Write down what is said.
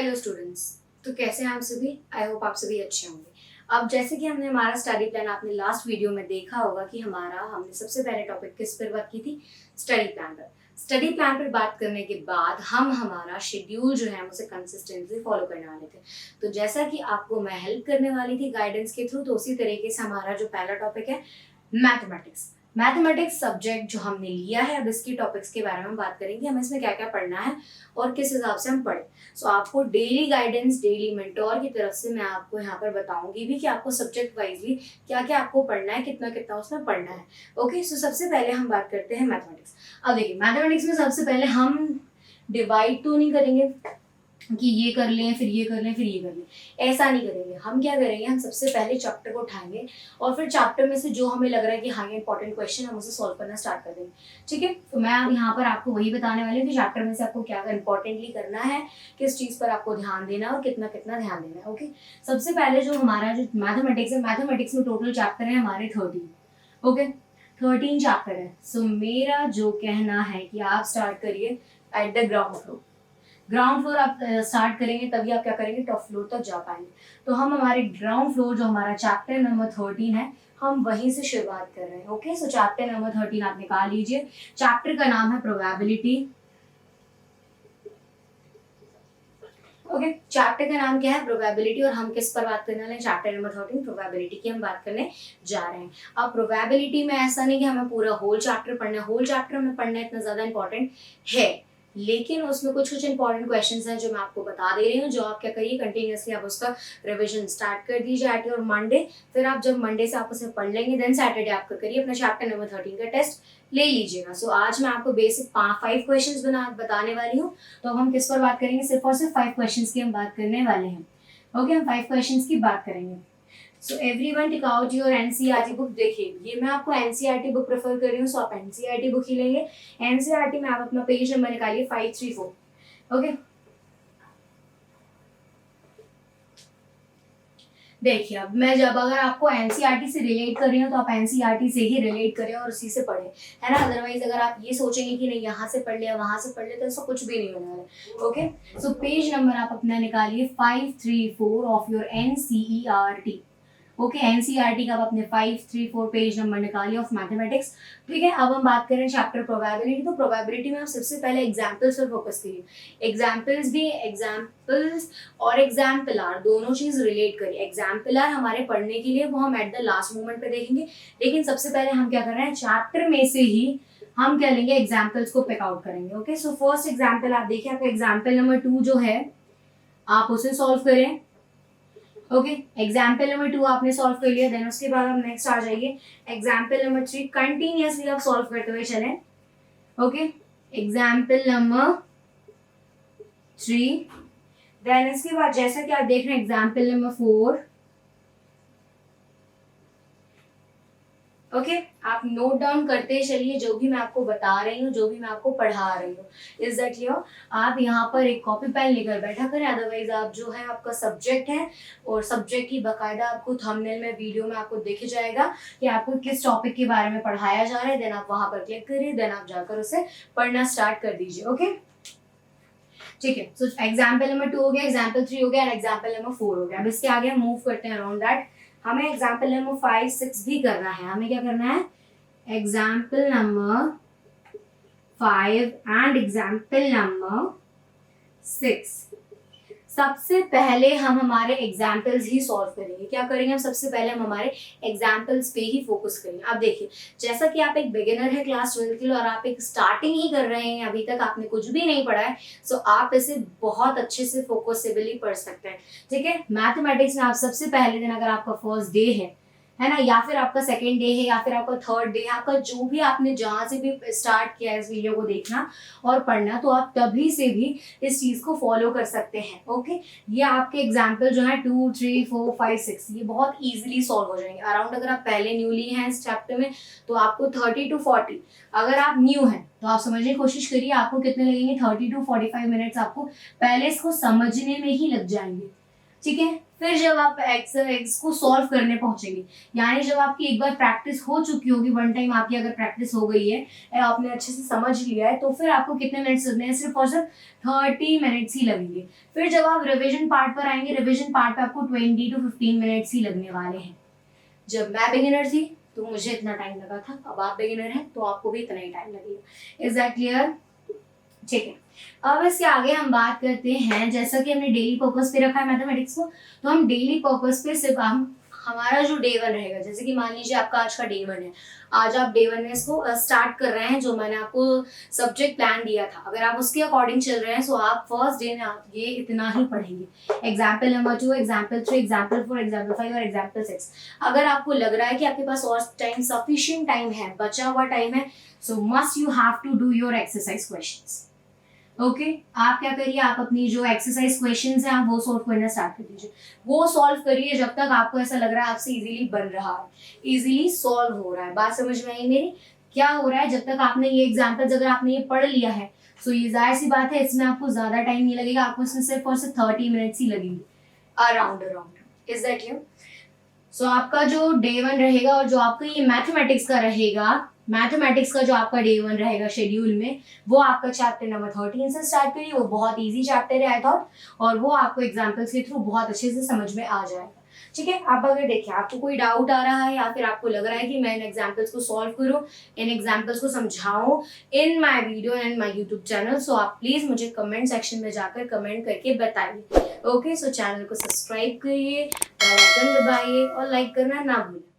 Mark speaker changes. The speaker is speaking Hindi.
Speaker 1: Hello students. तो कैसे हैं आप सभी? आई होप आप सभी अच्छे होंगे। अब जैसे कि हमने हमारा स्टडी प्लान आपने लास्ट वीडियो में देखा होगा कि हमने सबसे पहले टॉपिक किस पर बात की थी? स्टडी प्लान पर। स्टडी प्लान पर बात करने के बाद हम हमारा शेड्यूल जो है उसे कंसिस्टेंटली फॉलो करने वाले थे। तो जैसा कि आपको मैं हेल्प करने वाली थी गाइडेंस के थ्रू, तो उसी तरीके से हमारा जो पहला टॉपिक है मैथमेटिक्स। मैथमेटिक्स सब्जेक्ट जो हमने लिया है, अब इसकी टॉपिक्स के बारे में बात करेंगे, हमें इसमें क्या क्या पढ़ना है और किस हिसाब से हम पढ़े। सो आपको डेली गाइडेंस, डेली मेंटोर की तरफ से मैं आपको यहाँ पर बताऊंगी भी कि आपको सब्जेक्ट वाइजली क्या क्या आपको पढ़ना है, कितना कितना उसमें पढ़ना है। ओके, सो सबसे पहले हम बात करते हैं मैथमेटिक्स। अब देखिए, मैथमेटिक्स में सबसे पहले हम डिवाइड तो नहीं करेंगे कि ये कर लें फिर ये कर लें फिर ये कर लें, ऐसा नहीं करेंगे। हम क्या करेंगे, हम सबसे पहले चैप्टर को उठाएंगे और फिर चैप्टर में से जो हमें लग रहा है कि हाँ ये इंपॉर्टेंट क्वेश्चन, हम उसे सॉल्व करना स्टार्ट कर देंगे। ठीक है, तो मैं अब यहाँ पर आपको वही बताने वाली हूँ कि चैप्टर में से आपको क्या इंपॉर्टेंटली करना है, किस चीज़ पर आपको ध्यान देना है और कितना कितना ध्यान देना है। ओके, सबसे पहले जो हमारा जो मैथमेटिक्स है, मैथमेटिक्स में टोटल चैप्टर है हमारे 13। ओके, 13 चैप्टर है। सो मेरा जो कहना है कि आप स्टार्ट करिए at the ground floor. Ground floor आप स्टार्ट करेंगे तभी आप क्या करेंगे, टॉप फ्लोर तक जा पाएंगे। तो हम हमारे ग्राउंड फ्लोर जो हमारा चैप्टर नंबर 13 है, हम वहीं से शुरुआत कर रहे हैं। ओके, सो चैप्टर नंबर 13 आप निकाल लीजिए। चैप्टर का नाम है प्रोबेबिलिटी। ओके, चैप्टर का नाम क्या है? प्रोबेबिलिटी। और हम किस पर बात करने वाले हैं? चैप्टर नंबर 13 प्रोबेबिलिटी की हम बात करने जा रहे हैं। अब प्रोबेबिलिटी में ऐसा नहीं कि हमें पूरा होल चैप्टर पढ़ना है, होल चैप्टर हमें पढ़ना इतना ज्यादा इंपॉर्टेंट है, लेकिन उसमें कुछ कुछ इंपॉर्टेंट क्वेश्चंस हैं जो मैं आपको बता दे रही हूँ, जो आप क्या करिए, कंटिन्यूअसली आप उसका रिवीजन स्टार्ट कर दीजिए एट योर मंडे। फिर आप जब मंडे से आप उसे पढ़ लेंगे, देन सैटरडे आप क्या करिए, अपना चैप्टर नंबर 13 का टेस्ट ले लीजिएगा। सो आज मैं आपको बेसिक 5 क्वेश्चंस बताने वाली हूँ। तो अब हम किस पर बात करेंगे? सिर्फ और सिर्फ 5 क्वेश्चंस की हम बात करने वाले हैं। ओके, हम 5 क्वेश्चंस की बात करेंगे। So everyone take out your NCERT book. देखिए, ये मैं आपको एनसीईआरटी बुक प्रेफर कर रही हूँ, सो आप एनसीईआरटी बुक ही लेंगे। एनसीईआरटी में आप अपना पेज नंबर निकालिए 534। ओके, देखिए, अब मैं जब अगर आपको एनसीईआरटी से रिलेट कर रही हूँ तो आप एनसीईआरटी से ही रिलेट करें और उसी से पढ़ें, है ना। अदरवाइज अगर आप ये सोचेंगे कि नहीं यहाँ से पढ़ लिया वहां से पढ़ लिया, तो ऐसा कुछ भी नहीं होने वाला। ओके, सो पेज नंबर आप अपना निकालिए 534 of your NCERT. Okay, NCERT का आप अपने 534 पेज नंबर निकालिए ऑफ मैथमेटिक्स। ठीक है, अब हम बात करें चैप्टर प्रोबेबिलिटी। तो प्रोबेबिलिटी में आप सबसे पहले एग्जाम्पल्स पर फोकस करिए। एग्जाम्पल्स और एग्जाम्पलर दोनों चीज रिलेट करिए। एग्जाम्पलर हमारे पढ़ने के लिए वो हम एट द लास्ट मोमेंट पे देखेंगे, लेकिन सबसे पहले हम क्या कर रहे हैं, चैप्टर में से ही हम क्या लेंगे, एग्जाम्पल्स को पिक आउट करेंगे। ओके, सो फर्स्ट एग्जाम्पल आप देखिए, आपका एग्जाम्पल नंबर 2 जो है आप उसे सॉल्व करें। ओके, एग्जाम्पल नंबर 2 आपने सॉल्व कर लिया, देन उसके बाद हम नेक्स्ट आ जाइए एग्जाम्पल नंबर 3। कंटिन्यूअसली आप सॉल्व करते हुए चलें। ओके, एग्जाम्पल नंबर 3, देन इसके बाद जैसा कि आप देख रहे हैं एग्जाम्पल नंबर 4। ओके, आप नोट डाउन करते चलिए जो भी मैं आपको बता रही हूँ, जो भी मैं आपको पढ़ा रही हूँ। Is that clear? आप यहाँ पर एक कॉपी पेन लेकर बैठा करें, अदरवाइज आप जो है आपका सब्जेक्ट है और सब्जेक्ट की बाकायदा आपको थंबनेल में, वीडियो में आपको दिख जाएगा कि आपको किस टॉपिक के बारे में पढ़ाया जा रहा है। देन आप वहां पर क्लिक करिए, देन आप जाकर उसे पढ़ना स्टार्ट कर दीजिए। ओके, ठीक है। सो एग्जाम्पल नंबर 2 हो गया, एग्जाम्पल 3 हो गया एंड एग्जाम्पल नंबर 4 हो गया। अब इसके आगे हम मूव करते हैं अराउंड दैट। हमें एग्जाम्पल नंबर 5, 6 भी करना है। हमें क्या करना है, example number 5 and example number 6। सबसे पहले हम हमारे एग्जाम्पल्स ही सॉल्व करेंगे। क्या करेंगे हम, सबसे पहले हम हमारे एग्जाम्पल्स पे ही फोकस करेंगे। अब देखिए, जैसा कि आप एक बिगिनर है क्लास 12 के लिए और आप एक स्टार्टिंग ही कर रहे हैं, अभी तक आपने कुछ भी नहीं पढ़ा है, सो आप इसे बहुत अच्छे से फोकसेबली पढ़ सकते हैं। ठीक है, मैथमेटिक्स में आप सबसे पहले दिन, अगर आपका फर्स्ट डे है ना, या फिर आपका सेकेंड डे है, या फिर आपका थर्ड डे है, आपका जो भी आपने जहां से भी स्टार्ट किया है इस वीडियो को देखना और पढ़ना, तो आप तभी से भी इस चीज को फॉलो कर सकते हैं। ओके, ये आपके एग्जाम्पल जो है 2, 3, 4, 5, 6 ये बहुत इजीली सॉल्व हो जाएंगे। अराउंड अगर आप पहले न्यूली हैं इस चैप्टर में, तो आपको 30 to 40, अगर आप न्यू हैं तो आप समझने की कोशिश करिए, आपको कितने लगेंगे, 30 to 45 मिनट्स आपको पहले इसको समझने में ही लग जाएंगे। ठीक है, फिर जब आप एक्स को सॉल्व करने पहुंचेंगे, यानी जब आपकी एक बार प्रैक्टिस हो चुकी होगी, वन टाइम आपकी अगर प्रैक्टिस हो गई है, आपने अच्छे से समझ लिया है, तो फिर आपको कितने मिनट्स लगने हैं? सिर्फ और सिर्फ 30 मिनट्स ही लगेंगे। फिर जब आप रिविजन पार्ट पर आएंगे, रिविजन पार्ट पे आपको 20 to 15 मिनट्स ही लगने वाले हैं। जब मैं बिगिनर थी तो मुझे इतना टाइम लगा था, अब आप बिगिनर हैं तो आपको भी इतना ही टाइम लगेगा। Is that clear? ठीक है, अब इसके आगे हम बात करते हैं, जैसा कि हमने डेली पर्पस पे रखा है मैथमेटिक्स को, तो हम डेली पर्पस पे सिर्फ हमारा जो डे 1 रहेगा, जैसे कि मान लीजिए आपका आज का डे 1 है, आज आप डे 1 में इसको स्टार्ट कर रहे हैं, जो मैंने आपको सब्जेक्ट प्लान दिया था, अगर आप उसके अकॉर्डिंग चल रहे हैं, सो आप फर्स्ट डे में आप ये इतना ही पढ़ेंगे। Example number 2, example 3, example 4, example 5 और एग्जाम्पल 6। अगर आपको लग रहा है कि आपके पास और टाइम, सफिशिएंट टाइम है, बचा हुआ टाइम है, so must you have to do your exercise questions. Okay, आप क्या करिए, आप अपनी जो एक्सरसाइज क्वेश्चंस हैं आप वो सॉल्व करना स्टार्ट कर दीजिए। वो सॉल्व करिए जब तक आपको ऐसा लग रहा है आपसे इजीली बन रहा है, इजीली सॉल्व हो रहा है। बात समझ में आई मेरी? क्या हो रहा है, जब तक आपने ये एग्जाम्पल्स अगर आपने ये पढ़ लिया है, सो ये जाहिर सी बात है, इसमें आपको ज्यादा टाइम नहीं लगेगा, आपको इसमें सिर्फ और सिर्फ 30 मिनट्स ही लगेंगे around. Is that clear? So आपका जो डे 1 रहेगा और जो आपका ये मैथमेटिक्स का रहेगा, मैथमेटिक्स का जो आपका डे 1 रहेगा शेड्यूल में, वो आपका चैप्टर नंबर 13 से स्टार्ट करिए। वो बहुत इजी चैप्टर है आई थॉट, और वो आपको एग्जांपल्स के थ्रू बहुत अच्छे से समझ में आ जाएगा। ठीक है, आप अगर देखिए आपको कोई डाउट आ रहा है या फिर आपको लग रहा है कि मैं इन एग्जांपल्स को सॉल्व करूं, इन एग्जांपल्स को समझाऊं in my video and my YouTube channel, so आप प्लीज मुझे कमेंट सेक्शन में जाकर कमेंट करके बताइए। ओके, सो चैनल को सब्सक्राइब करिए, बेल आइकन दबाइए और लाइक करना ना भूलें।